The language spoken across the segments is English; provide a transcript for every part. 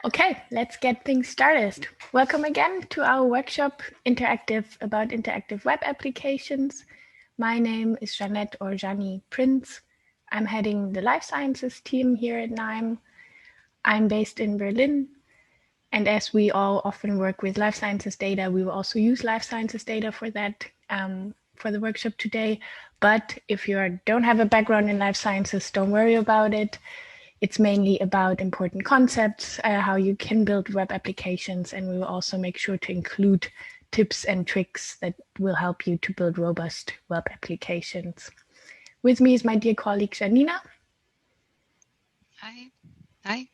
Okay, let's get things started. Welcome again to our workshop about interactive web applications. My name is Jeanette or Jeany Prinz. I'm heading the life sciences team here at Knime. I'm based in Berlin. And as we all often work with life sciences data, we will also use life sciences data for that, for the workshop today. But if you don't have a background in life sciences, don't worry about it. It's mainly about important concepts, how you can build web applications, and we will also make sure to include tips and tricks that will help you to build robust web applications. With me is my dear colleague Janina. Hi. Hi.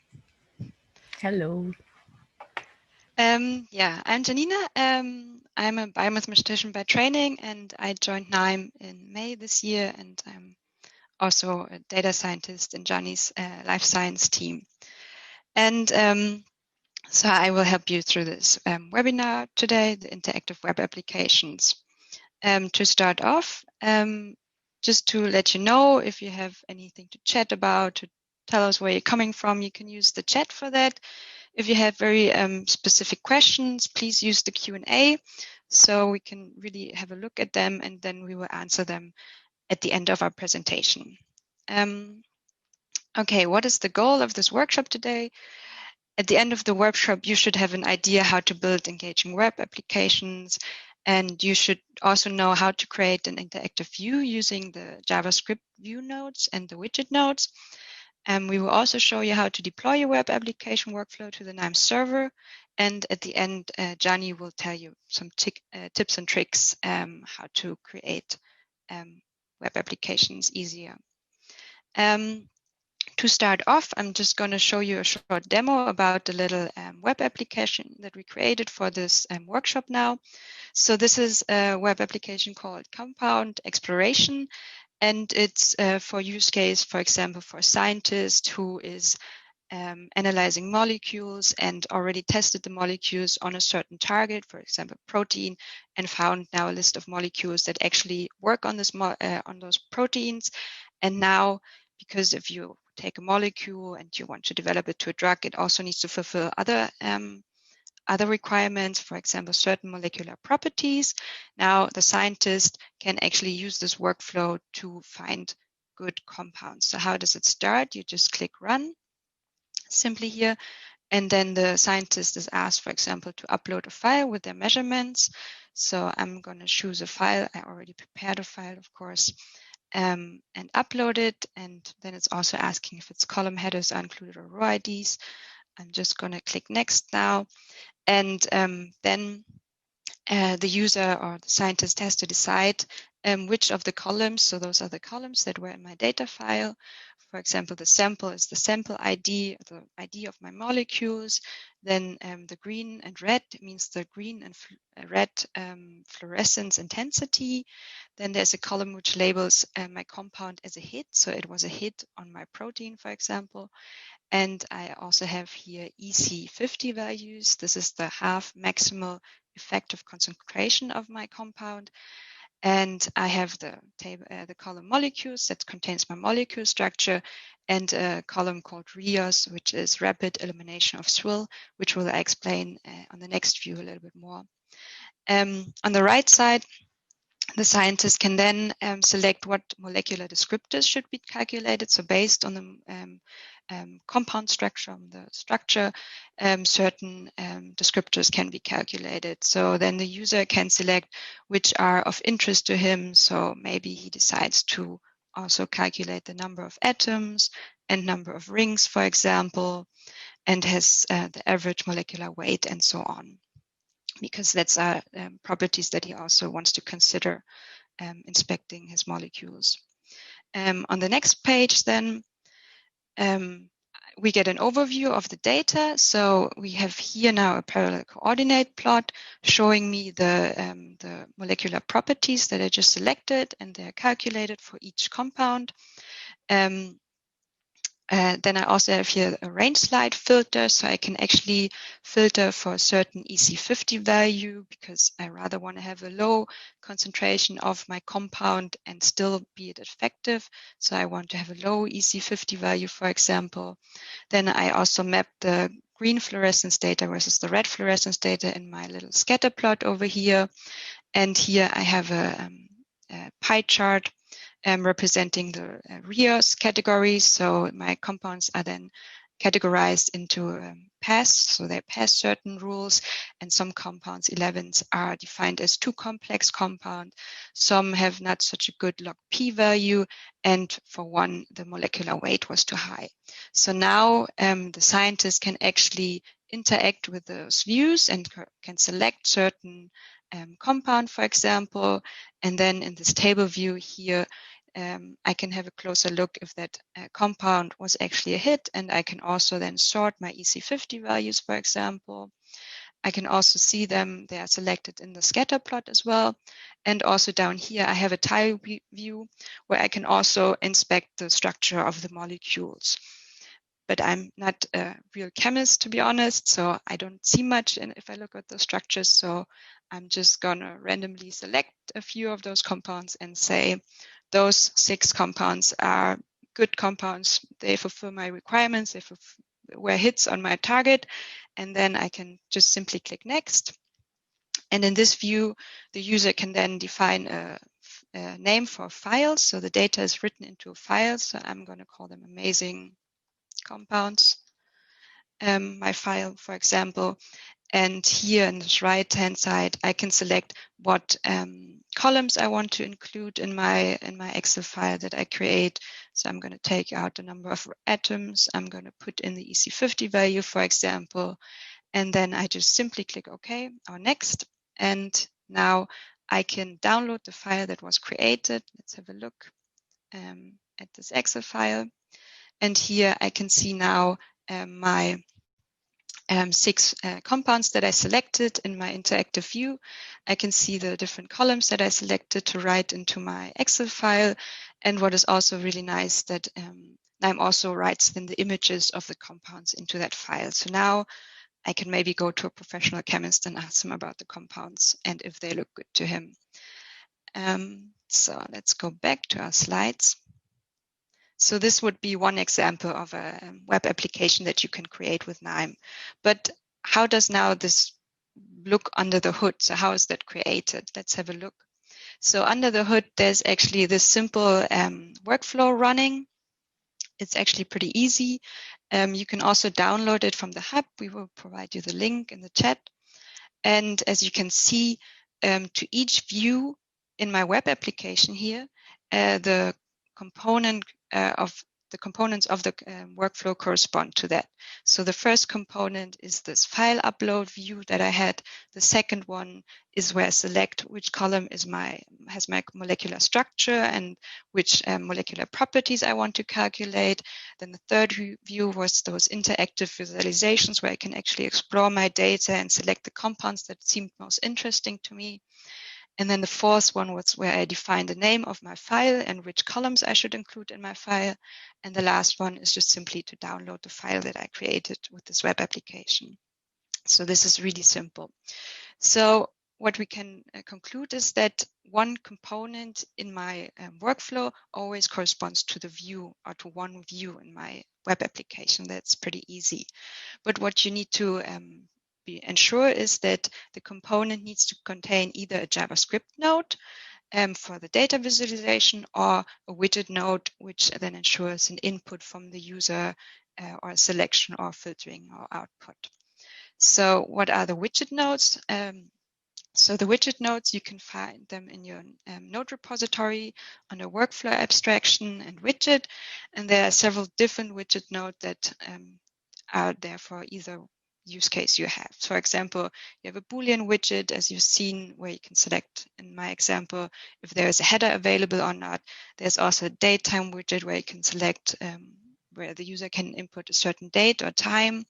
Hello. Yeah, I'm Janina. I'm a biomathematician by training, and I joined Knime in May this year, and I'm also a data scientist in Jeany's life science team. And so I will help you through this webinar today, the interactive web applications. To start off, just to let you know, if you have anything to chat about, to tell us where you're coming from, you can use the chat for that. If you have very specific questions, please use the Q&A so we can really have a look at them, and then we will answer them at the end of our presentation. Okay, what is the goal of this workshop today? At the end of the workshop, you should have an idea how to build engaging web applications, and you should also know how to create an interactive view using the JavaScript view nodes and the widget nodes. We will also show you how to deploy your web application workflow to the Knime server. And at the end, Jeany will tell you some tips and tricks how to create web applications easier. To start off, I'm just going to show you a short demo about the little web application that we created for this workshop now. So this is a web application called Compound Exploration. And it's for use case, for example, for a scientist who is analyzing molecules and already tested the molecules on a certain target, for example, protein, and found now a list of molecules that actually work on this on those proteins. And now, because if you take a molecule and you want to develop it to a drug, it also needs to fulfill other requirements, for example, certain molecular properties. Now the scientist can actually use this workflow to find good compounds. So how does it start? You just click run simply here, and then the scientist is asked, for example, to upload a file with their measurements. So I'm going to choose a file. I already prepared a file, of course, and upload it. And then it's also asking if its column headers are included or row IDs. I'm just going to click next now. And then the user or the scientist has to decide which of the columns, so those are the columns that were in my data file. For example, the sample is the sample ID, the ID of my molecules. Then the green and red means the green and red fluorescence intensity. Then there's a column which labels my compound as a hit. So it was a hit on my protein, for example. And I also have here EC50 values. This is the half maximal effective concentration of my compound. And I have the table, the column molecules that contains my molecule structure, and a column called REOS, which is rapid elimination of swill, which will explain on the next view a little bit more. On the right side, the scientist can then select what molecular descriptors should be calculated. So based on the compound structure, certain descriptors can be calculated. So then the user can select which are of interest to him. So maybe he decides to also calculate the number of atoms and number of rings, for example, and has the average molecular weight and so on, because that's properties that he also wants to consider inspecting his molecules. On the next page, then, we get an overview of the data. So we have here now a parallel coordinate plot showing me the molecular properties that I just selected, and they're calculated for each compound. Then I also have here a range slide filter, so I can actually filter for a certain EC50 value because I rather want to have a low concentration of my compound and still be it effective. So I want to have a low EC50 value, for example. Then I also map the green fluorescence data versus the red fluorescence data in my little scatter plot over here. And here I have a pie chart representing the RIOS categories. So my compounds are then categorized into pass, so they pass certain rules, and some compounds, 11s, are defined as too complex compound. Some have not such a good log P value, and for one, the molecular weight was too high. So now the scientists can actually interact with those views and can select certain compound, for example, and then in this table view here, I can have a closer look if that compound was actually a hit, and I can also then sort my EC50 values, for example. I can also see them, they are selected in the scatter plot as well. And also down here, I have a tile view where I can also inspect the structure of the molecules. But I'm not a real chemist, to be honest, so I don't see much if I look at the structures. So I'm just gonna randomly select a few of those compounds and say, those 6 compounds are good compounds. They fulfill my requirements. They were hits on my target. And then I can just simply click next. And in this view, the user can then define a name for files. So the data is written into a file. So I'm going to call them amazing compounds. My file, for example. And here on this right-hand side, I can select what columns I want to include in my Excel file that I create. So I'm going to take out the number of atoms. I'm going to put in the EC50 value, for example, and then I just simply click OK or Next. And now I can download the file that was created. Let's have a look at this Excel file. And here I can see now my 6 compounds that I selected in my interactive view. I can see the different columns that I selected to write into my Excel file. And what is also really nice that Knime also writes then the images of the compounds into that file. So now I can maybe go to a professional chemist and ask him about the compounds and if they look good to him. So let's go back to our slides. So this would be one example of a web application that you can create with Knime. But how does now this look under the hood? So how is that created? Let's have a look. So under the hood, there's actually this simple workflow running. It's actually pretty easy. You can also download it from the hub. We will provide you the link in the chat. And as you can see, to each view in my web application here, the components of the workflow correspond to that. So the first component is this file upload view that I had. The second one is where I select which column has my molecular structure and which molecular properties I want to calculate. Then the third view was those interactive visualizations where I can actually explore my data and select the compounds that seemed most interesting to me. And then the fourth one was where I defined the name of my file and which columns I should include in my file. And the last one is just simply to download the file that I created with this web application. So this is really simple. So what we can conclude is that one component in my workflow always corresponds to the view or to one view in my web application. That's pretty easy. But what you need to ensure is that the component needs to contain either a JavaScript node for the data visualization or a widget node, which then ensures an input from the user or a selection or filtering or output. So what are the widget nodes? So the widget nodes, you can find them in your node repository under workflow abstraction and widget. And there are several different widget nodes that are there for either use case you have. For example, you have a Boolean widget, as you've seen, where you can select, in my example, if there is a header available or not. There's also a datetime widget where you can select where the user can input a certain date or time.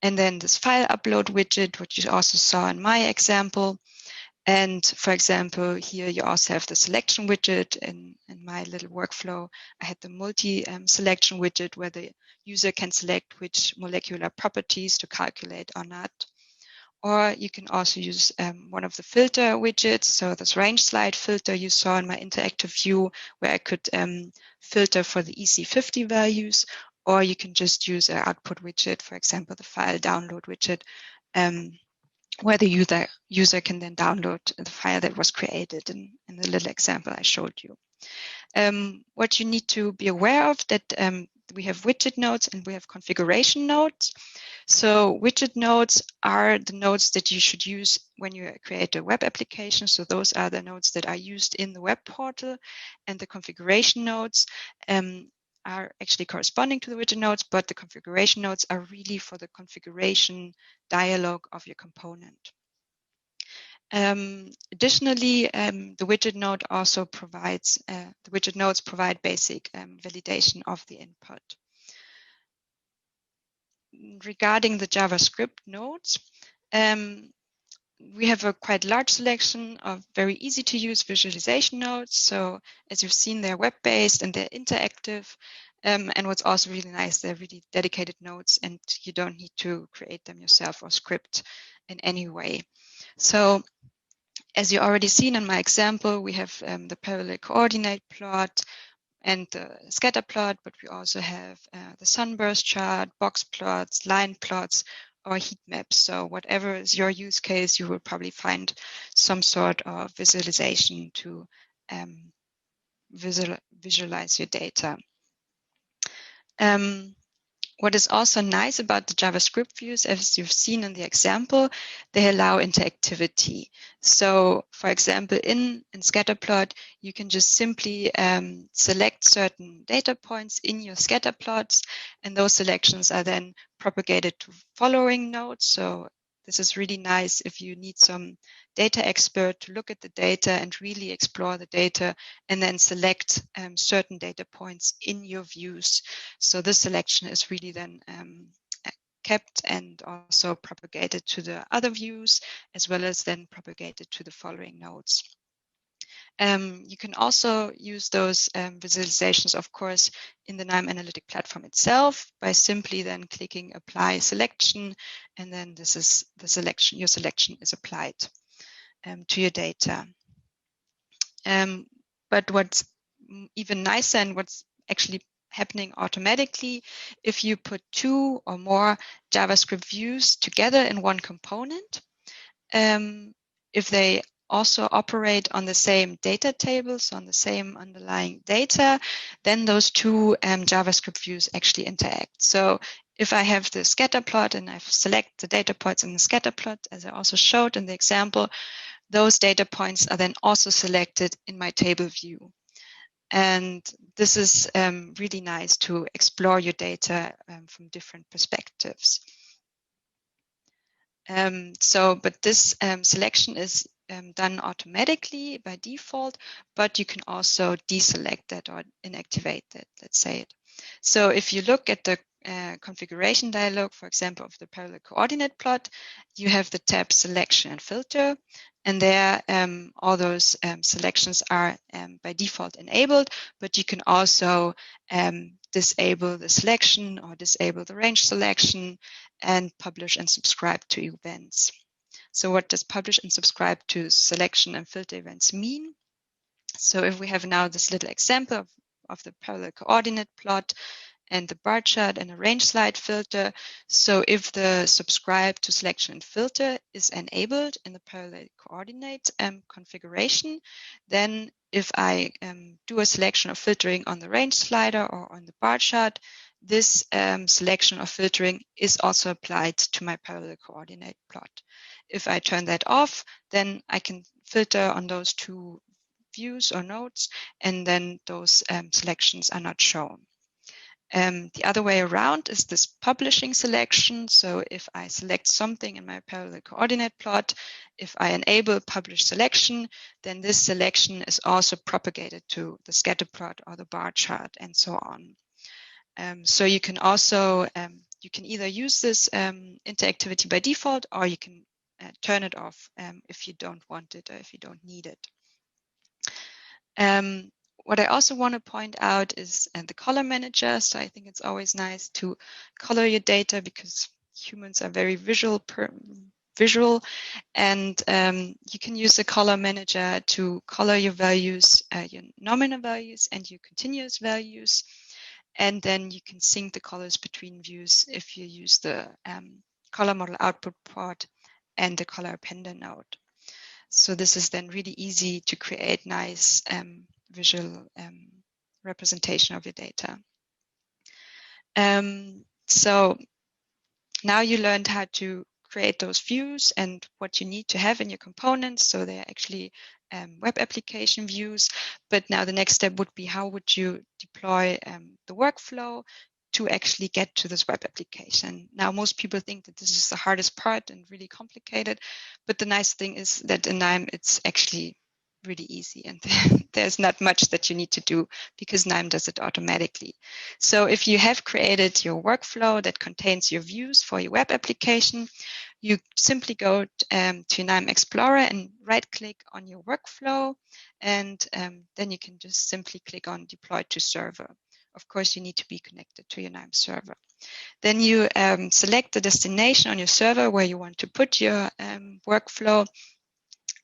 And then this file upload widget, which you also saw in my example. And for example, here you also have the selection widget. In my little workflow, I had the multi-selection widget where the user can select which molecular properties to calculate or not. Or you can also use one of the filter widgets. So this range slide filter you saw in my interactive view where I could filter for the EC50 values. or you can just use an output widget, for example, the file download widget, where the user can then download the file that was created in the little example I showed you. What you need to be aware of that we have widget nodes and we have configuration nodes. So widget nodes are the nodes that you should use when you create a web application. So those are the nodes that are used in the web portal, and the configuration nodes are actually corresponding to the widget nodes, but the configuration nodes are really for the configuration dialog of your component. Additionally, the widget node also provides, the widget nodes provide basic validation of the input. Regarding the JavaScript nodes, we have a quite large selection of very easy to use visualization nodes. So as you've seen, they're web-based and they're interactive. And what's also really nice, they're really dedicated nodes and you don't need to create them yourself or script in any way. So as you already seen in my example, we have the parallel coordinate plot and the scatter plot, but we also have the sunburst chart, box plots, line plots, or heat maps. So whatever is your use case, you will probably find some sort of visualization to visualize your data. What is also nice about the JavaScript views, as you've seen in the example, they allow interactivity. So for example, in scatterplot, you can just simply select certain data points in your scatter plots, and those selections are then propagated to following nodes. So this is really nice if you need some data expert to look at the data and really explore the data and then select certain data points in your views. So this selection is really then kept and also propagated to the other views, as well as then propagated to the following nodes. You can also use those visualizations, of course, in the Knime analytic platform itself by simply then clicking apply selection, and then this is the selection, your selection is applied to your data. But what's even nicer and what's actually happening automatically, if you put two or more JavaScript views together in one component, if they also operate on the same data tables, on the same underlying data, then those two JavaScript views actually interact. So if I have the scatter plot and I select the data points in the scatter plot, as I also showed in the example, those data points are then also selected in my table view. And this is really nice to explore your data from different perspectives. But this selection is done automatically by default, but you can also deselect that or inactivate that, let's say it. So if you look at the configuration dialog, for example, of the parallel coordinate plot, you have the tab selection and filter, and there all those selections are by default enabled, but you can also disable the selection or disable the range selection and publish and subscribe to events. So what does publish and subscribe to selection and filter events mean? So if we have now this little example of the parallel coordinate plot and the bar chart and a range slide filter. So if the subscribe to selection and filter is enabled in the parallel coordinate configuration, then if I do a selection or filtering on the range slider or on the bar chart, this selection or filtering is also applied to my parallel coordinate plot. If I turn that off, then I can filter on those two views or nodes, and then those selections are not shown. The other way around is this publishing selection. So if I select something in my parallel coordinate plot, if I enable publish selection, then this selection is also propagated to the scatter plot or the bar chart and so on. So you can also, you can either use this interactivity by default, or you can turn it off if you don't want it or if you don't need it. What I also want to point out is the color manager. So I think it's always nice to color your data because humans are very visual, and you can use the color manager to color your values, your nominal values and your continuous values. And then you can sync the colors between views if you use the color model output port and the color appender node. So this is then really easy to create nice visual representation of your data. So now you learned how to create those views and what you need to have in your components. So they're actually web application views. But now the next step would be, how would you deploy the workflow to actually get to this web application? Now, most people think that this is the hardest part and really complicated. But the nice thing is that in Knime, it's actually really easy, and there's not much that you need to do because Knime does it automatically. So if you have created your workflow that contains your views for your web application, you simply go to Knime Explorer and right-click on your workflow, and then you can just simply click on Deploy to Server. Of course, you need to be connected to your Knime server. Then you select the destination on your server where you want to put your workflow.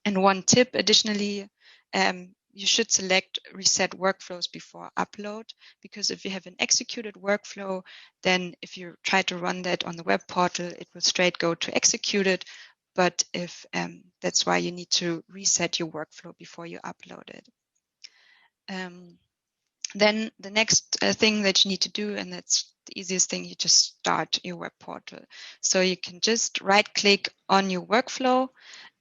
And one tip additionally, you should select reset workflows before upload, because if you have an executed workflow, then if you try to run that on the web portal, it will straight go to executed. But if that's why you need to reset your workflow before you upload it. Then the next thing that you need to do, and that's the easiest thing, you just start your web portal. So you can just right click on your workflow,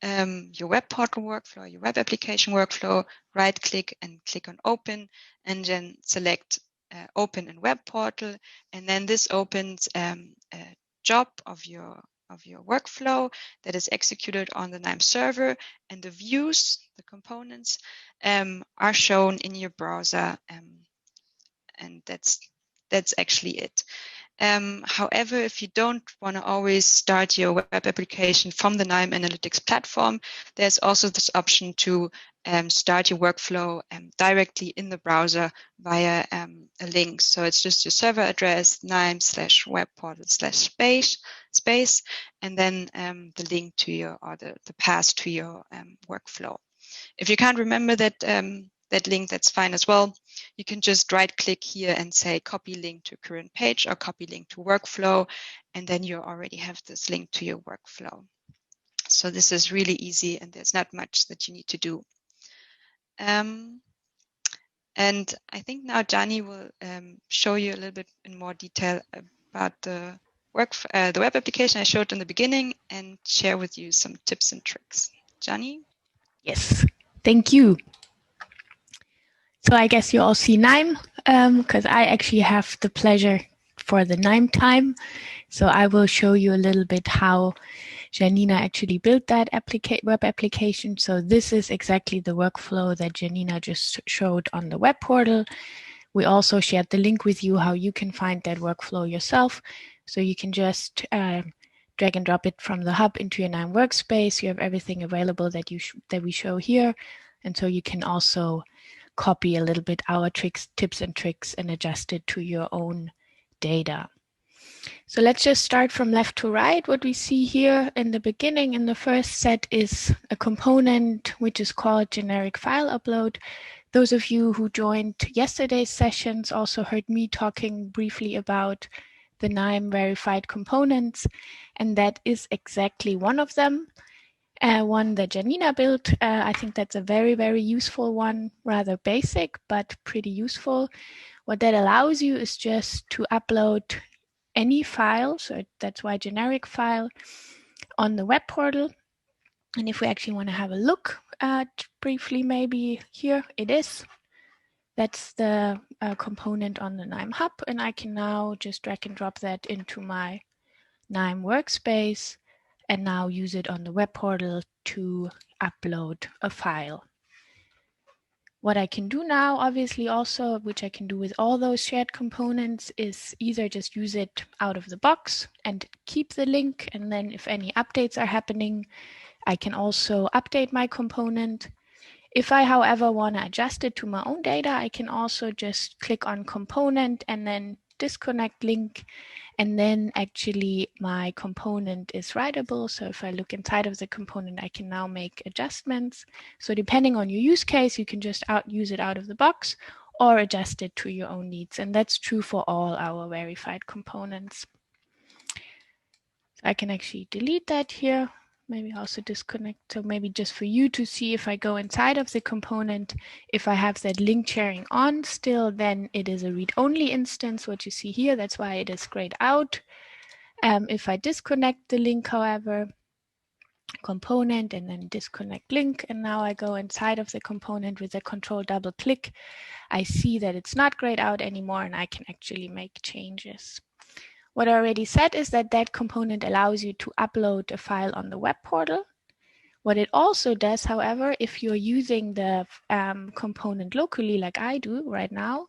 your web portal workflow, your web application workflow, right click and click on open, and then select open in web portal. And then this opens a job of your workflow that is executed on the Knime server, and the views, the components, are shown in your browser, and that's actually it. However, if you don't want to always start your web application from the Knime Analytics platform, there's also this option to start your workflow directly in the browser via a link. So it's just your server address, knime/webportal/space, and then the link to your, or the path to your workflow. If you can't remember that link, that's fine as well. You can just right click here and say copy link to current page or copy link to workflow, and then you already have this link to your workflow. So this is really easy, and there's not much that you need to do. And I think now Jeany will show you a little bit in more detail about the web application I showed in the beginning, and share with you some tips and tricks. Jeany? Yes, thank you. So I guess you all see Knime, because I actually have the pleasure for the Knime time. So I will show you a little bit how Janina actually built that web application. So this is exactly the workflow that Janina just showed on the web portal. We also shared the link with you how you can find that workflow yourself. So you can just drag and drop it from the hub into your Knime workspace. You have everything available that we show here. And so you can also copy a little bit our tips and tricks and adjust it to your own data. So let's just start from left to right. What we see here in the beginning, in the first set, is a component which is called generic file upload. Those of you who joined yesterday's sessions also heard me talking briefly about the Knime verified components, and that is exactly one of them. One that Janina built. I think that's a very, very useful one, rather basic, but pretty useful. What that allows you is just to upload any file, so that's why generic file, on the web portal. And if we actually want to have a look at briefly, maybe here it is. That's the component on the Knime hub, and I can now just drag and drop that into my Knime workspace and now use it on the web portal to upload a file. What I can do now, obviously also, which I can do with all those shared components, is either just use it out of the box and keep the link, and then if any updates are happening, I can also update my component. If I, however, want to adjust it to my own data, I can also just click on component and then disconnect link, and then actually my component is writable. So if I look inside of the component, I can now make adjustments. So depending on your use case, you can just use it out of the box, or adjust it to your own needs. And that's true for all our verified components. I can actually delete that here, maybe also disconnect. So maybe just for you to see, if I go inside of the component, if I have that link sharing on still, then it is a read-only instance, what you see here. That's why it is grayed out. If I disconnect the link, however, component and then disconnect link, and now I go inside of the component with a control double click, I see that it's not grayed out anymore and I can actually make changes. What I already said is that that component allows you to upload a file on the web portal. What it also does, however, if you're using the component locally like I do right now,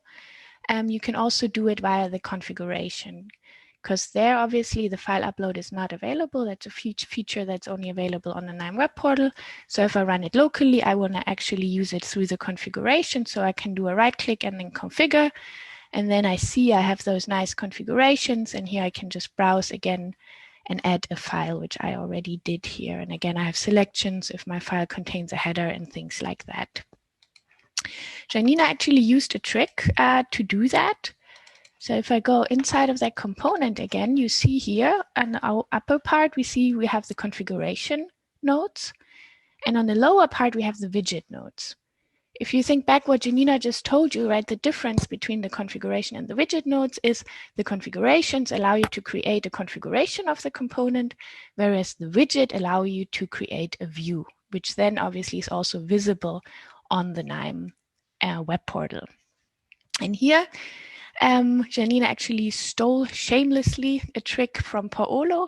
you can also do it via the configuration, because there obviously the file upload is not available. That's a feature that's only available on the Knime web portal. So if I run it locally, I want to actually use it through the configuration. So I can do a right click and then configure. And then I see I have those nice configurations, and here I can just browse again and add a file, which I already did here. And again, I have selections if my file contains a header and things like that. Janina actually used a trick to do that. So if I go inside of that component again, you see here on our upper part, we have the configuration nodes. And on the lower part, we have the widget nodes. If you think back what Janina just told you, right, the difference between the configuration and the widget nodes is the configurations allow you to create a configuration of the component, whereas the widget allow you to create a view, which then obviously is also visible on the Knime web portal. And here, Janina actually stole shamelessly a trick from Paolo.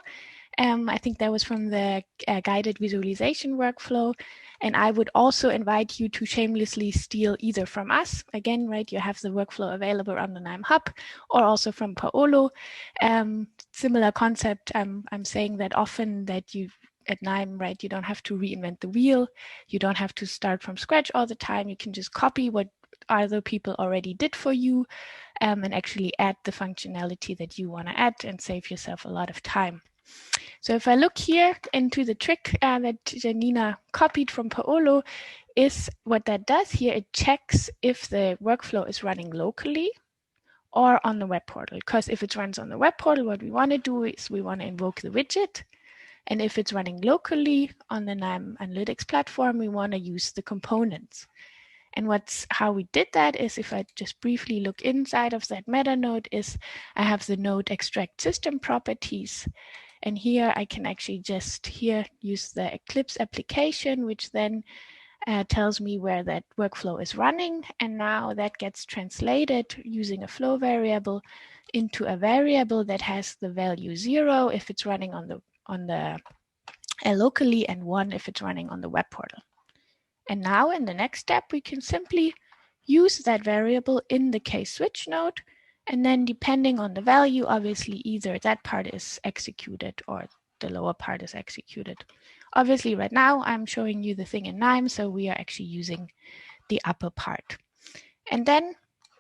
I think that was from the guided visualization workflow. And I would also invite you to shamelessly steal either from us. Again, right, you have the workflow available on the Knime Hub, or also from Paolo. Similar concept, I'm saying that often that you at Knime, right, you don't have to reinvent the wheel. You don't have to start from scratch all the time. You can just copy what other people already did for you and actually add the functionality that you want to add and save yourself a lot of time. So if I look here into the trick that Janina copied from Paolo, is what that does here, it checks if the workflow is running locally or on the web portal. Because if it runs on the web portal, what we want to do is we want to invoke the widget. And if it's running locally on the Knime Analytics platform, we want to use the components. And how we did that is, if I just briefly look inside of that meta node, is I have the node extract system properties. And here I can actually just use the Eclipse application, which then tells me where that workflow is running. And now that gets translated using a flow variable into a variable that has the value 0 if it's running on the locally, and 1 if it's running on the web portal. And now in the next step, we can simply use that variable in the case switch node. And then depending on the value, obviously either that part is executed or the lower part is executed. Obviously right now I'm showing you the thing in Knime, so we are actually using the upper part. And then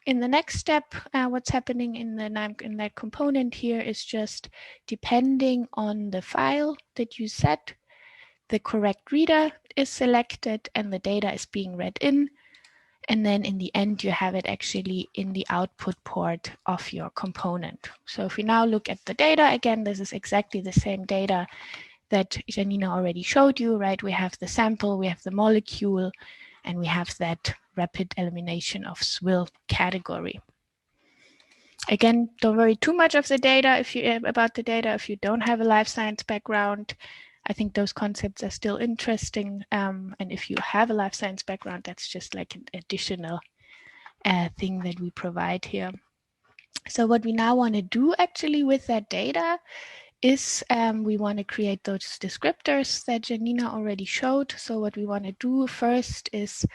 in the next step, what's happening in the Knime, in that component here, is just depending on the file that you set, the correct reader is selected and the data is being read in. And then in the end, you have it actually in the output port of your component. So if we now look at the data, again, this is exactly the same data that Janina already showed you, right? We have the sample, we have the molecule, and we have that rapid elimination of swill category. Again, don't worry too much of the data about the data if you don't have a life science background. I think those concepts are still interesting. And if you have a life science background, that's just like an additional thing that we provide here. So what we now want to do actually with that data is we want to create those descriptors that Janina already showed. So what we want to do first is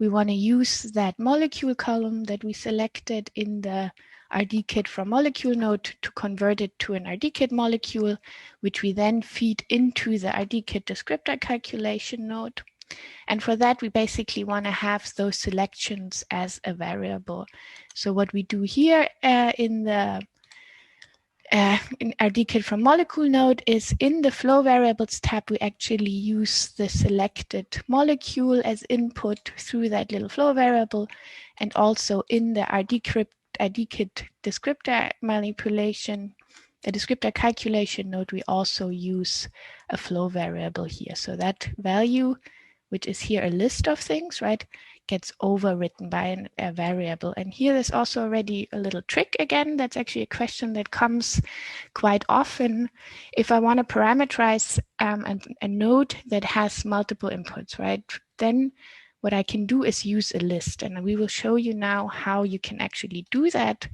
we want to use that molecule column that we selected in the RDKit from molecule node to convert it to an RDKit molecule, which we then feed into the RDKit descriptor calculation node. And for that, we basically want to have those selections as a variable. So what we do here in the in our dkit from molecule node is in the flow variables tab, we actually use the selected molecule as input through that little flow variable. And also in the rdkit descriptor manipulation, a descriptor calculation node, we also use a flow variable here. So that value, which is here a list of things, right, gets overwritten by a variable. And here there's also already a little trick again. That's actually a question that comes quite often. If I want to parameterize a node that has multiple inputs, right, then what I can do is use a list. And we will show you now how you can actually do that.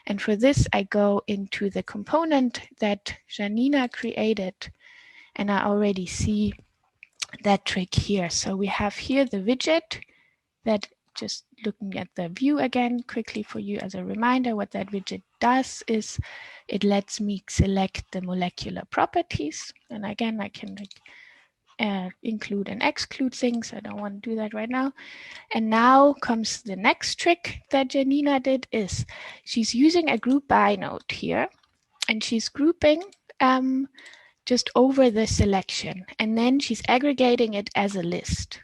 And for this, I go into the component that Janina created, and I already see that trick here. So we have here the widget that, just looking at the view again quickly for you as a reminder, what that widget does is it lets me select the molecular properties. And again, I can include and exclude things. I don't want to do that right now. And now comes the next trick that Janina did, is she's using a group by node here, and she's grouping just over the selection, and then she's aggregating it as a list.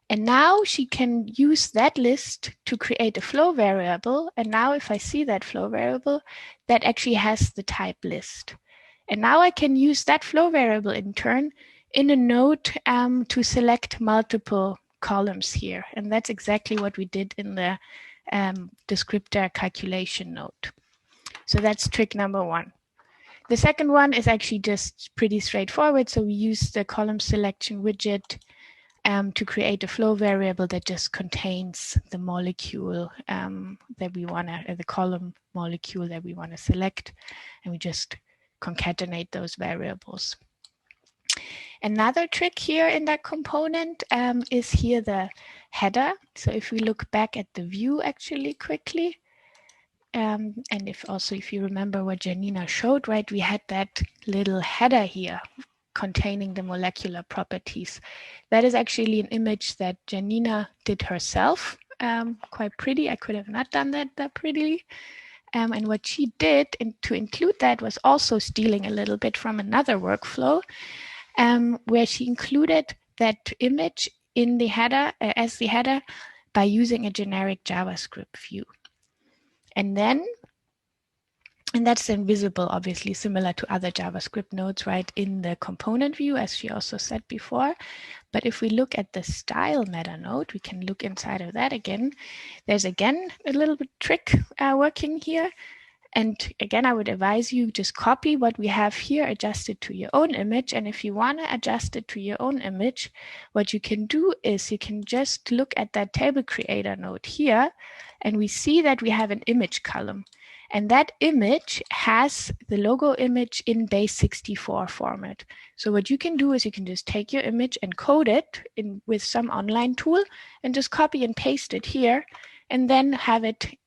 And now she can use that list to create a flow variable. And now if I see that flow variable, that actually has the type list. And now I can use that flow variable in turn in a node to select multiple columns here. And that's exactly what we did in the descriptor calculation node. So that's trick number one. The second one is actually just pretty straightforward. So we use the column selection widget to create a flow variable that just contains the molecule that we want to, the column molecule that we want to select, and we just concatenate those variables. Another trick here in that component is here the header. So if we look back at the view actually quickly, and if you remember what Janina showed, right, we had that little header here containing the molecular properties. That is actually an image that Janina did herself, quite pretty. I could have not done that prettily. And what she did to include that was also stealing a little bit from another workflow, where she included that image in the header as the header by using a generic JavaScript view. And that's then visible, obviously, similar to other JavaScript nodes, right, in the component view, as she also said before. But if we look at the style meta node, we can look inside of that again. There's again a little bit trick working here. And again, I would advise you just copy what we have here, adjust it to your own image. And if you want to adjust it to your own image, what you can do is you can just look at that table creator node here, and we see that we have an image column. And that image has the logo image in base64 format. So what you can do is you can just take your image and code it with some online tool and just copy and paste it here, and then have it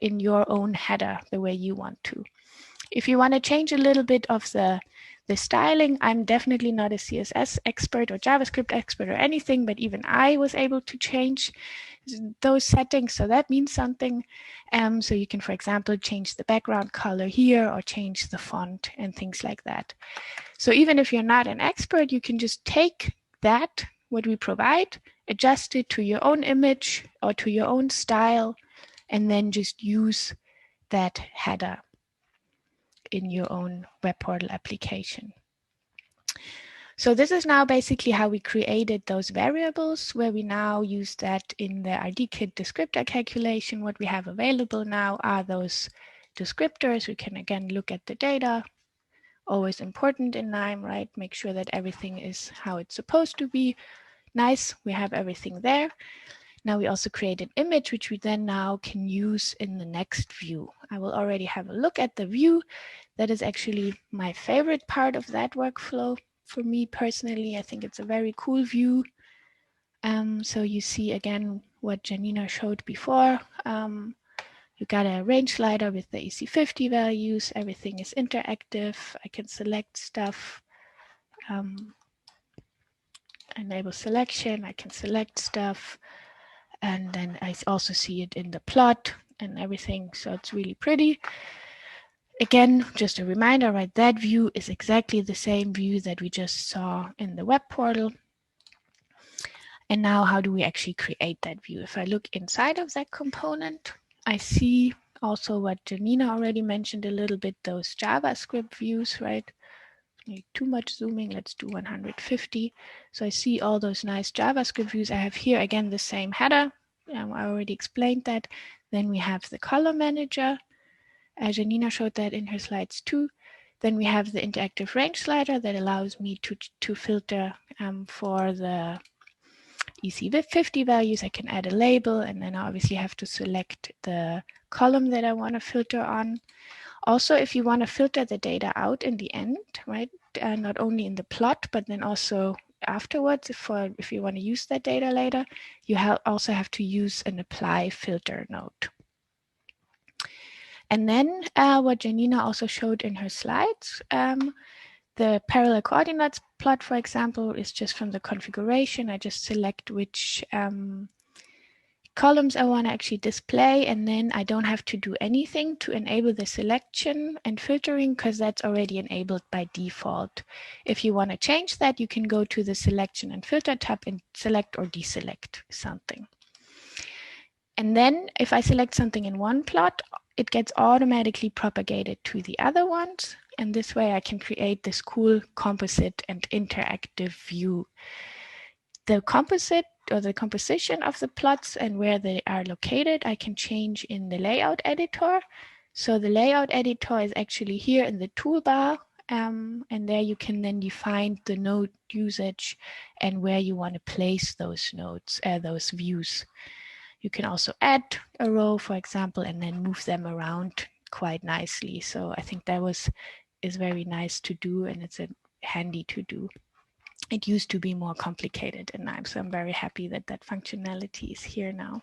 in your own header the way you want to. If you want to change a little bit of the styling, I'm definitely not a CSS expert or JavaScript expert or anything, but even I was able to change those settings, so that means something. So you can, for example, change the background color here or change the font and things like that. So even if you're not an expert, you can just take that, what we provide, adjust it to your own image or to your own style, and then just use that header in your own web portal application. So this is now basically how we created those variables, where we now use that in the rdkit descriptor calculation. What we have available now are those descriptors. We can again look at the data. Always important in Knime, right? Make sure that everything is how it's supposed to be. Nice, we have everything there. Now we also create an image, which we then now can use in the next view. I will already have a look at the view. That is actually my favorite part of that workflow. For me personally, I think it's a very cool view. So you see again what Janina showed before. You got a range slider with the EC50 values. Everything is interactive. I can select stuff. Enable selection. I can select stuff. And then I also see it in the plot and everything. So it's really pretty. Again, just a reminder, right? That view is exactly the same view that we just saw in the web portal. And now how do we actually create that view? If I look inside of that component, I see also what Janina already mentioned a little bit, those JavaScript views, right? Maybe too much zooming, let's do 150. So I see all those nice JavaScript views. I have here again the same header. I already explained that. Then we have the column manager. Janina showed that in her slides too. Then we have the interactive range slider that allows me to filter for the EC50 values. I can add a label, and then I obviously have to select the column that I want to filter on. Also, if you want to filter the data out in the end, right, not only in the plot, but then also afterwards, if you want to use that data later, you also have to use an apply filter node. And then what Janina also showed in her slides, the parallel coordinates plot, for example, is just from the configuration. I just select which columns I want to actually display, and then I don't have to do anything to enable the selection and filtering because that's already enabled by default. If you want to change that, you can go to the selection and filter tab and select or deselect something. And then if I select something in one plot, it gets automatically propagated to the other ones. And this way I can create this cool composite and interactive view. The composite or the composition of the plots and where they are located, I can change in the layout editor. So the layout editor is actually here in the toolbar, and there you can then define the node usage and where you want to place those nodes, those views. You can also add a row, for example, and then move them around quite nicely. So I think that is very nice to do, and it's handy to do. It used to be more complicated in Knime, so I'm very happy that that functionality is here now.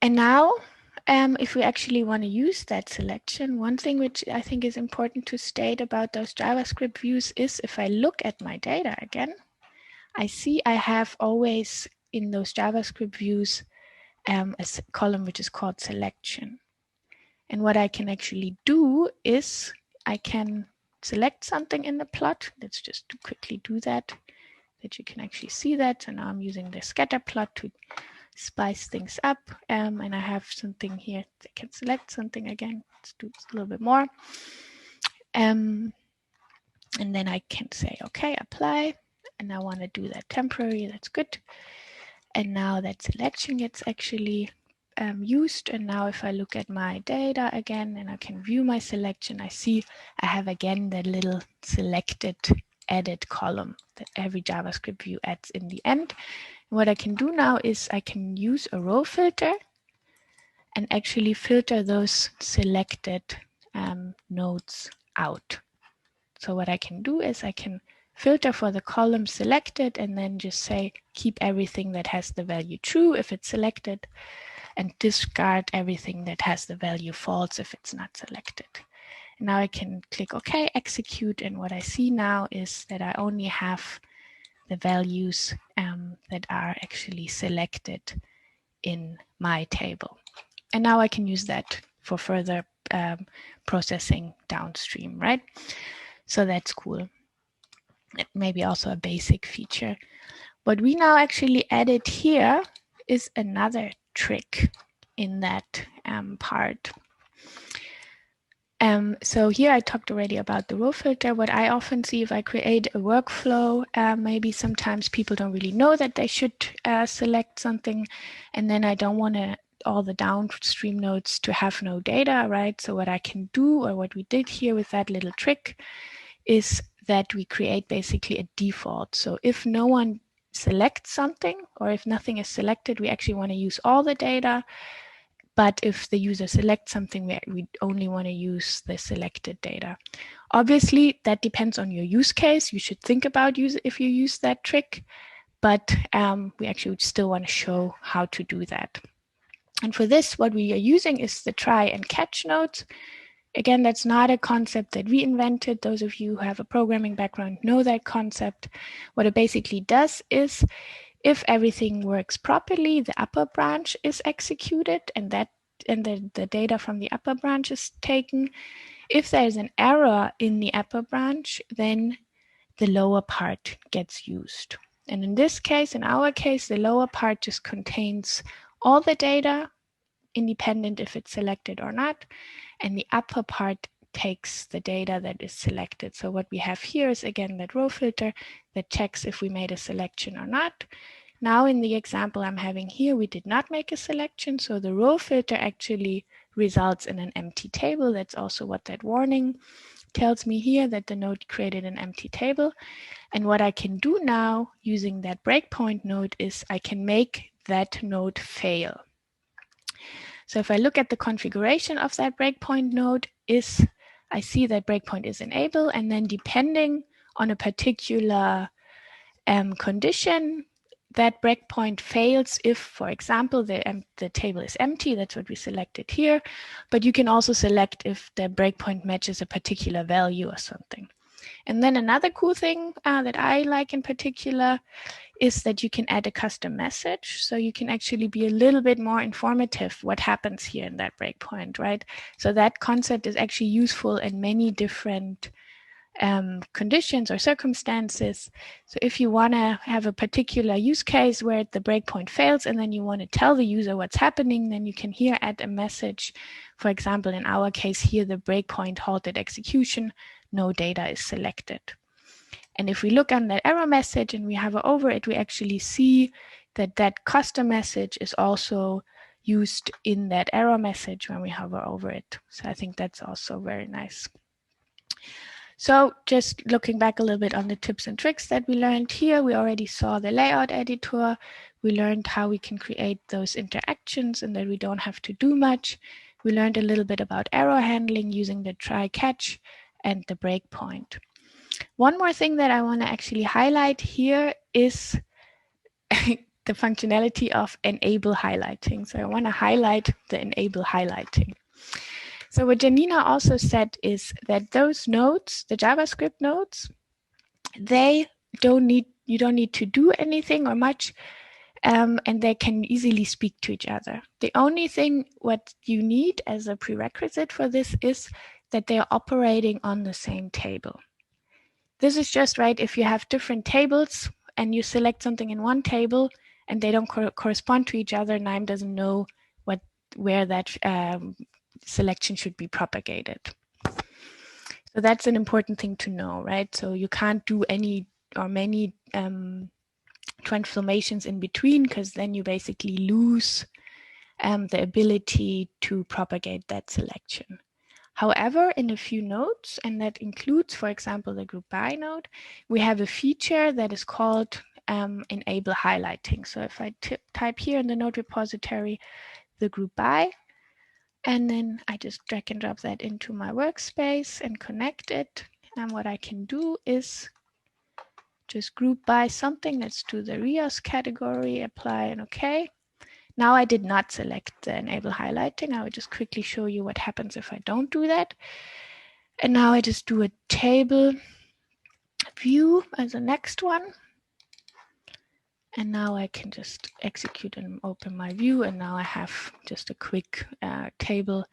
And now, if we actually want to use that selection, one thing which I think is important to state about those JavaScript views is if I look at my data again, I see I have always in those JavaScript views a column which is called selection. And what I can actually do is I can select something in the plot. Let's just quickly do that you can actually see that. So now I'm using the scatter plot to spice things up. And I have something here. I can select something again. Let's do a little bit more. And then I can say, okay, apply. And I want to do that temporary. That's good. And now that selection gets actually used. And now if I look at my data again and I can view my selection, I see I have again that little selected added column that every JavaScript view adds in the end. And what I can do now is I can use a row filter and actually filter those selected nodes out. So what I can do is I can filter for the column selected and then just say keep everything that has the value true if it's selected and discard everything that has the value false if it's not selected. And now I can click OK, execute, and what I see now is that I only have the values that are actually selected in my table. And now I can use that for further processing downstream, right? So that's cool. Maybe also a basic feature. What we now actually added here is another trick in that part. So here I talked already about the row filter. What I often see if I create a workflow, maybe sometimes people don't really know that they should select something, and then I don't want all the downstream nodes to have no data, right? So what I can do, or what we did here with that little trick, is that we create basically a default. So if no one selects something, or if nothing is selected, we actually want to use all the data. But if the user selects something, we only want to use the selected data. Obviously, that depends on your use case. You should think about if you use that trick, but we actually still want to show how to do that. And for this, what we are using is the try and catch nodes. Again, that's not a concept that we invented. Those of you who have a programming background know that concept. What it basically does is, if everything works properly, the upper branch is executed, and that and the data from the upper branch is taken. If there's an error in the upper branch, then the lower part gets used. And in this case, in our case, the lower part just contains all the data, independent if it's selected or not, and the upper part takes the data that is selected. So what we have here is again that row filter that checks if we made a selection or not. Now in the example I'm having here, we did not make a selection, so the row filter actually results in an empty table. That's also what that warning tells me here, that the node created an empty table. And what I can do now using that breakpoint node is I can make that node fail. So if I look at the configuration of that breakpoint node, I see that breakpoint is enabled, and then depending on a particular condition, that breakpoint fails if, for example, the table is empty. That's what we selected here. But you can also select if the breakpoint matches a particular value or something. And then another cool thing that I like in particular is that you can add a custom message. So you can actually be a little bit more informative what happens here in that breakpoint, right? So that concept is actually useful in many different conditions or circumstances. So if you want to have a particular use case where the breakpoint fails and then you want to tell the user what's happening, then you can here add a message. For example, in our case here, the breakpoint halted execution, no data is selected. And if we look on that error message and we hover over it, we actually see that that custom message is also used in that error message when we hover over it. So I think that's also very nice. So just looking back a little bit on the tips and tricks that we learned here, we already saw the layout editor. We learned how we can create those interactions and that we don't have to do much. We learned a little bit about error handling using the try catch and the breakpoint. One more thing that I want to actually highlight here is the functionality of enable highlighting. So I want to highlight the enable highlighting. So what Janina also said is that those nodes, the JavaScript nodes, you don't need to do anything or much, and they can easily speak to each other. The only thing what you need as a prerequisite for this is that they are operating on the same table. This is just right if you have different tables and you select something in one table and they don't correspond to each other, Knime doesn't know where that selection should be propagated. So that's an important thing to know, right? So you can't do any or many transformations in between, because then you basically lose the ability to propagate that selection. However, in a few nodes, and that includes, for example, the group by node, we have a feature that is called enable highlighting. So if I type here in the node repository, the group by, and then I just drag and drop that into my workspace and connect it. And what I can do is just group by something. Let's do the RIOS category, apply and OK. Now I did not select the enable highlighting. I will just quickly show you what happens if I don't do that. And now I just do a table view as the next one. And now I can just execute and open my view. And now I have just a quick table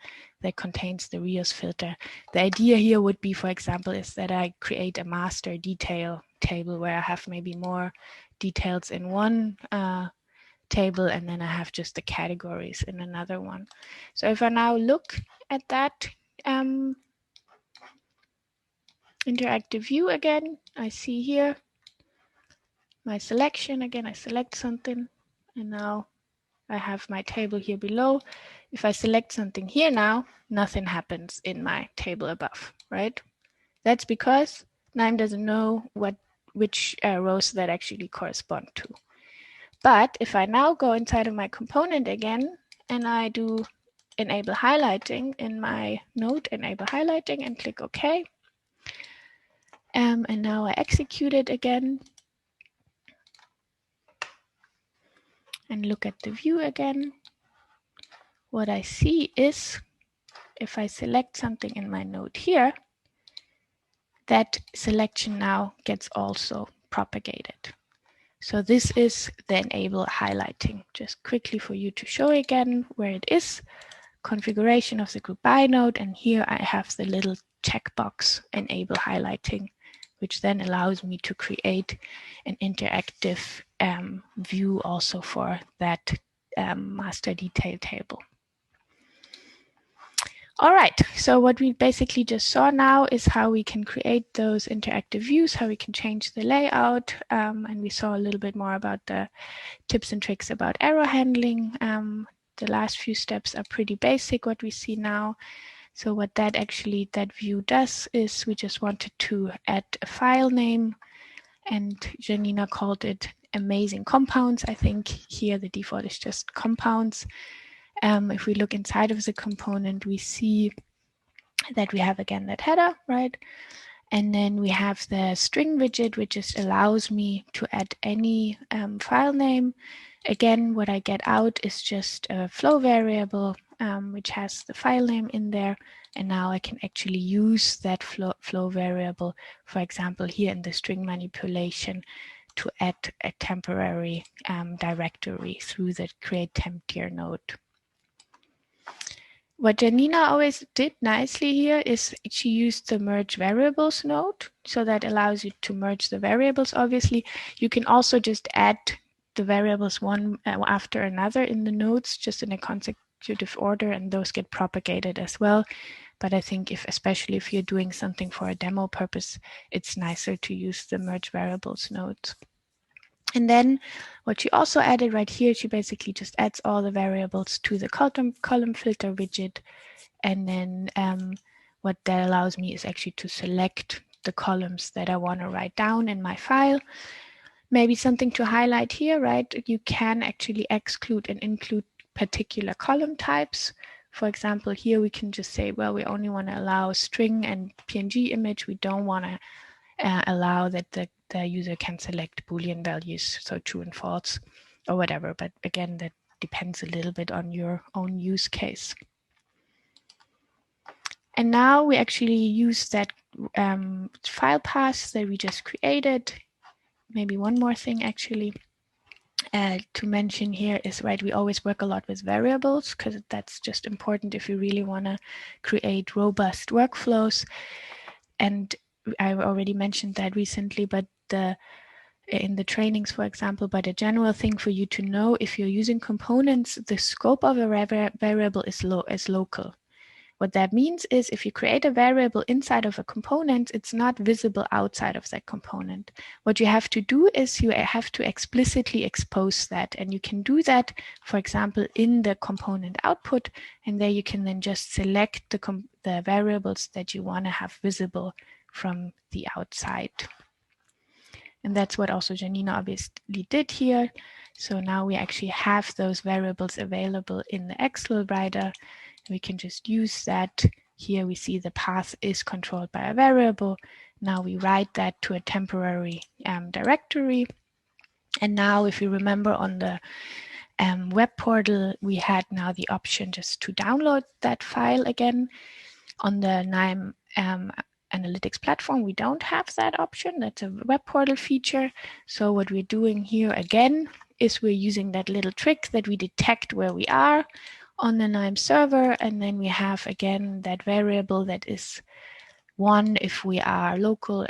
that contains the RIOS filter. The idea here would be, for example, is that I create a master detail table where I have maybe more details in one table, and then I have just the categories in another one. So if I now look at that interactive view again, I see here my selection again. I select something, and now I have my table here below. If I select something here now, nothing happens in my table above, right? That's because Knime doesn't know which rows that actually correspond to. But if I now go inside of my component again and I do enable highlighting in my node, enable highlighting, and click OK. And now I execute it again and look at the view again. What I see is if I select something in my node here, that selection now gets also propagated. So this is the enable highlighting. Just quickly for you to show again where it is. configuration of the group by node. And here I have the little checkbox enable highlighting, which then allows me to create an interactive view also for that master detail table. All right, so what we basically just saw now is how we can create those interactive views, how we can change the layout, and we saw a little bit more about the tips and tricks about error handling. The last few steps are pretty basic, what we see now. So what that view does is we just wanted to add a file name, and Janina called it amazing compounds. I think here the default is just compounds. If we look inside of the component, we see that we have again that header, right? And then we have the string widget, which just allows me to add any file name. Again, what I get out is just a flow variable, which has the file name in there. And now I can actually use that flow variable, for example, here in the string manipulation, to add a temporary directory through the create temp dir node. What Janina always did nicely here is she used the merge variables node. So that allows you to merge the variables. Obviously, you can also just add the variables one after another in the nodes, just in a consecutive order, and those get propagated as well. But I think especially if you're doing something for a demo purpose, it's nicer to use the merge variables nodes. And then what she also added right here, she basically just adds all the variables to the column filter widget. And then what that allows me is actually to select the columns that I want to write down in my file. Maybe something to highlight here, right? You can actually exclude and include particular column types. For example, here we can just say, well, we only want to allow string and PNG image. We don't want to allow that the user can select Boolean values, so true and false or whatever. But again, that depends a little bit on your own use case. And now we actually use that file path that we just created. Maybe one more thing actually to mention here is, right, we always work a lot with variables because that's just important if you really want to create robust workflows. And I already mentioned that recently, but in the trainings, for example, but a general thing for you to know, if you're using components, the scope of a variable is local. What that means is if you create a variable inside of a component, it's not visible outside of that component. What you have to do is you have to explicitly expose that. And you can do that, for example, in the component output. And there you can then just select the variables that you want to have visible from the outside. And that's what also Janina obviously did here. So now we actually have those variables available in the Excel writer. We can just use that. Here we see the path is controlled by a variable. Now we write that to a temporary directory. And now if you remember on the web portal, we had now the option just to download that file again. On the Knime analytics platform, we don't have that option. That's a web portal feature. So what we're doing here again is we're using that little trick that we detect where we are on the Knime server, and then we have again that variable that is 1 if we are local,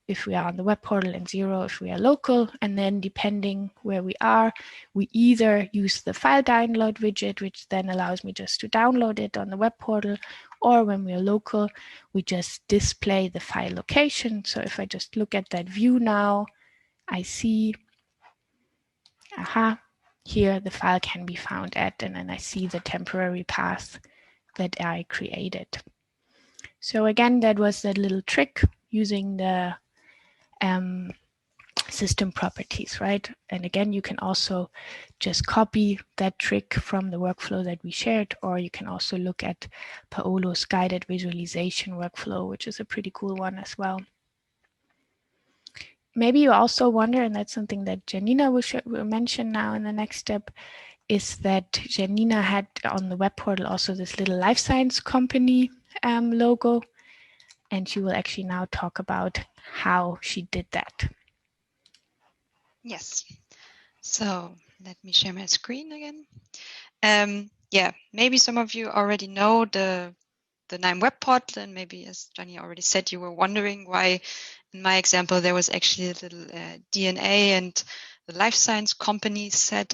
if we are on the web portal, and 0 if we are local. And then depending where we are, we either use the file download widget, which then allows me just to download it on the web portal, or when we are local, we just display the file location. So if I just look at that view now, I see, here the file can be found at, and then I see the temporary path that I created. So again, that was that little trick using the system properties, right? And again, you can also just copy that trick from the workflow that we shared, or you can also look at Paolo's guided visualization workflow, which is a pretty cool one as well. Maybe you also wonder, and that's something that Janina will mention now in the next step, is that Janina had on the web portal also this little life science company logo, and she will actually now talk about how she did that. Yes. So let me share my screen again. yeah, maybe some of you already know the Knime web portal, and maybe, as Jeany already said, you were wondering why, in my example, there was actually a little DNA and the life science company said.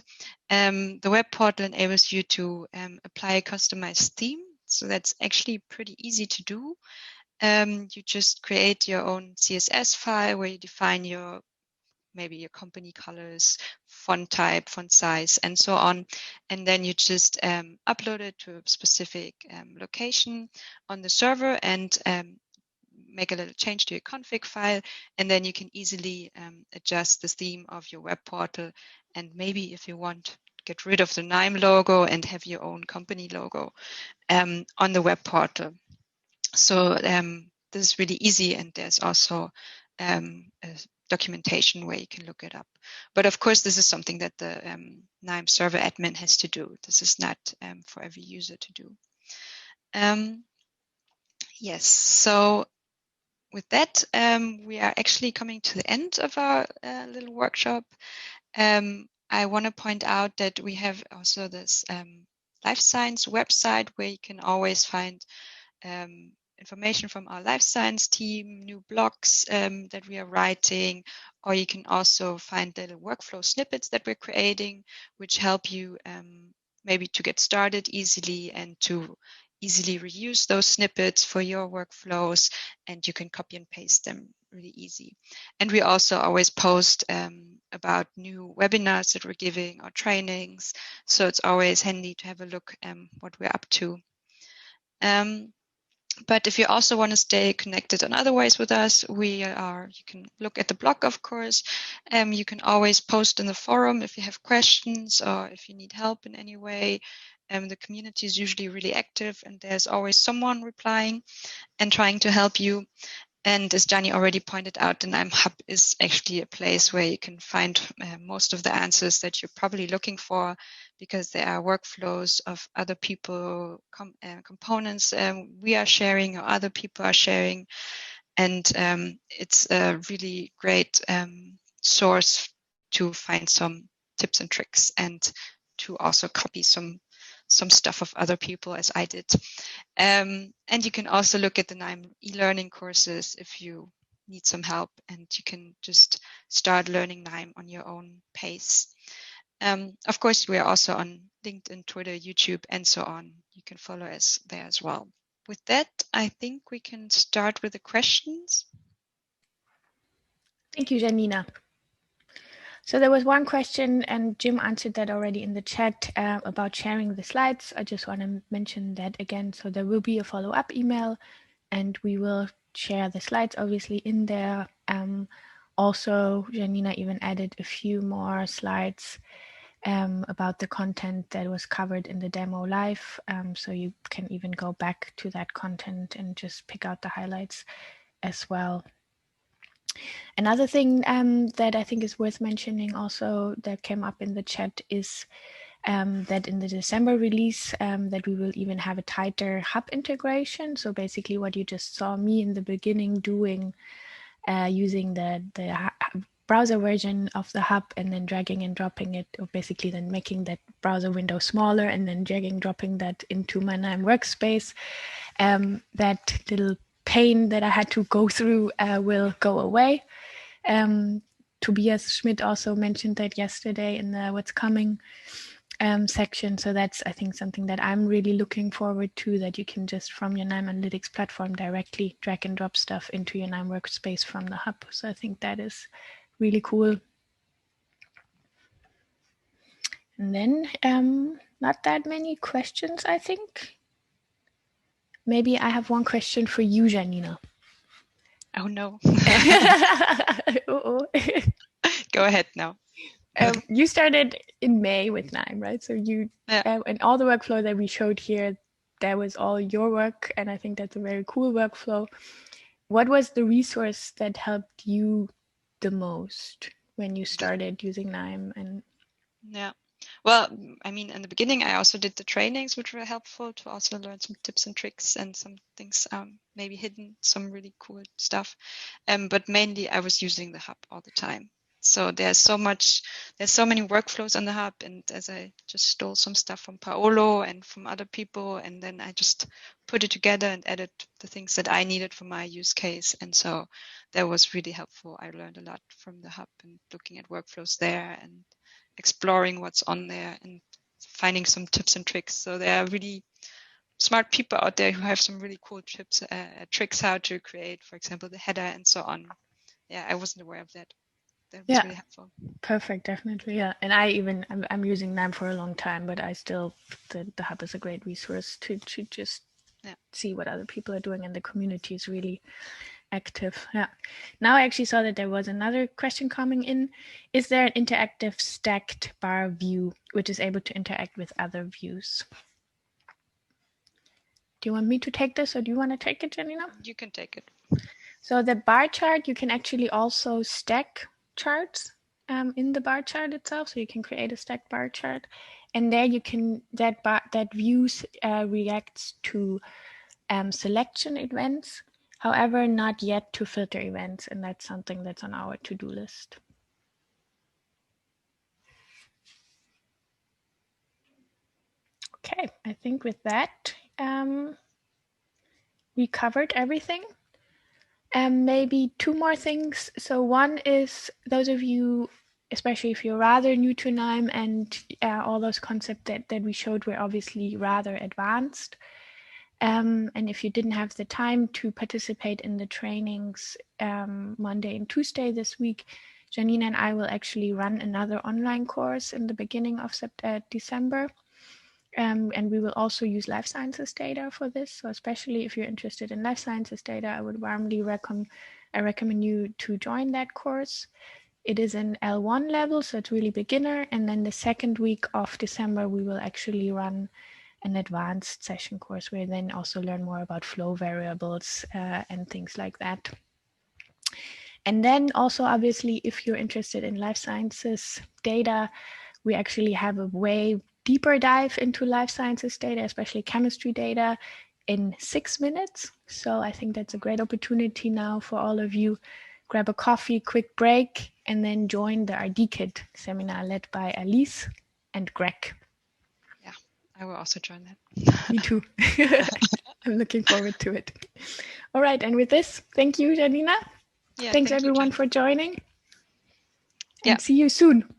The web portal enables you to apply a customized theme. So that's actually pretty easy to do. You just create your own CSS file where you define maybe your company colors, font type, font size, and so on. And then you just upload it to a specific location on the server and make a little change to your config file. And then you can easily adjust the theme of your web portal. And maybe if you want, get rid of the Knime logo and have your own company logo on the web portal. So this is really easy, and there's also a documentation where you can look it up. But of course, this is something that the Knime server admin has to do. This is not for every user to do. Yes, so with that, we are actually coming to the end of our little workshop. I want to point out that we have also this life science website where you can always find information from our life science team, new blogs that we are writing, or you can also find little workflow snippets that we're creating, which help you maybe to get started easily and to easily reuse those snippets for your workflows, and you can copy and paste them really easy. And we also always post about new webinars that we're giving or trainings, so it's always handy to have a look what we're up to. But if you also want to stay connected in other ways with us, you can look at the blog, of course. You can always post in the forum if you have questions or if you need help in any way. The community is usually really active, and there's always someone replying and trying to help you. And as Jeany already pointed out, the Knime Hub is actually a place where you can find most of the answers that you're probably looking for, because there are workflows of other people, components we are sharing or other people are sharing. And it's a really great source to find some tips and tricks and to also copy some stuff of other people, as I did. And you can also look at the Knime e-learning courses if you need some help, and you can just start learning Knime on your own pace. Of course, we are also on LinkedIn, Twitter, YouTube, and so on. You can follow us there as well. With that, I think we can start with the questions. Thank you, Janina. So there was one question, and Jim answered that already in the chat about sharing the slides. I just want to mention that again. So there will be a follow-up email, and we will share the slides obviously in there. Also, Janina even added a few more slides about the content that was covered in the demo live. So you can even go back to that content and just pick out the highlights as well. Another thing that I think is worth mentioning also that came up in the chat is that in the December release that we will even have a tighter hub integration. So basically what you just saw me in the beginning doing using the browser version of the hub and then dragging and dropping it, or basically then making that browser window smaller and then dragging, dropping that into my Knime workspace. That little pain that I had to go through will go away. Tobias Schmidt also mentioned that yesterday in the What's Coming section. So that's, I think, something that I'm really looking forward to, that you can just from your Knime Analytics platform directly drag and drop stuff into your Knime workspace from the hub. So I think that is really cool. And then not that many questions, I think. Maybe I have one question for you, Janina. Oh no. Uh-oh. Go ahead now. You started in May with Knime, right? So you and all the workflow that we showed here, that was all your work, and I think that's a very cool workflow. What was the resource that helped you the most when you started using Knime? And yeah, well, I mean, in the beginning, I also did the trainings, which were helpful to also learn some tips and tricks and some things maybe hidden, some really cool stuff. But mainly, I was using the hub all the time. So there's so many workflows on the hub, and as I just stole some stuff from Paolo and from other people, and then I just put it together and added the things that I needed for my use case. And so that was really helpful. I learned a lot from the hub and looking at workflows there and exploring what's on there and finding some tips and tricks. So there are really smart people out there who have some really cool tricks how to create, for example, the header and so on. Yeah, I wasn't aware of that. That was really helpful. Perfect, definitely, yeah. And I'm using Knime for a long time, but I still the hub is a great resource to just see what other people are doing, and the community is really active. Yeah. Now I actually saw that there was another question coming in. Is there an interactive stacked bar view which is able to interact with other views? Do you want me to take this, or do you want to take it, Janina? You can take it. So the bar chart, you can actually also stack charts in the bar chart itself. So you can create a stacked bar chart, and there you can that views reacts to selection events. However, not yet to filter events, and that's something that's on our to-do list. Okay, I think with that, we covered everything. Maybe two more things. So one is those of you, especially if you're rather new to Knime, and all those concepts that we showed were obviously rather advanced. And if you didn't have the time to participate in the trainings Monday and Tuesday this week, Janina and I will actually run another online course in the beginning of December. And we will also use life sciences data for this. So especially if you're interested in life sciences data, I would warmly recommend you to join that course. It is an L1 level, so it's really beginner. And then the second week of December, we will actually run an advanced session course where you then also learn more about flow variables and things like that. And then also, obviously, if you're interested in life sciences data, we actually have a way deeper dive into life sciences data, especially chemistry data, in 6 minutes. So I think that's a great opportunity now for all of you. Grab a coffee, quick break, and then join the RD Kit seminar led by Alice and Greg. Yeah, I will also join that. Me too. I'm looking forward to it. All right, and with this, thank you, Janina. Yeah, Thanks everyone for joining. And see you soon.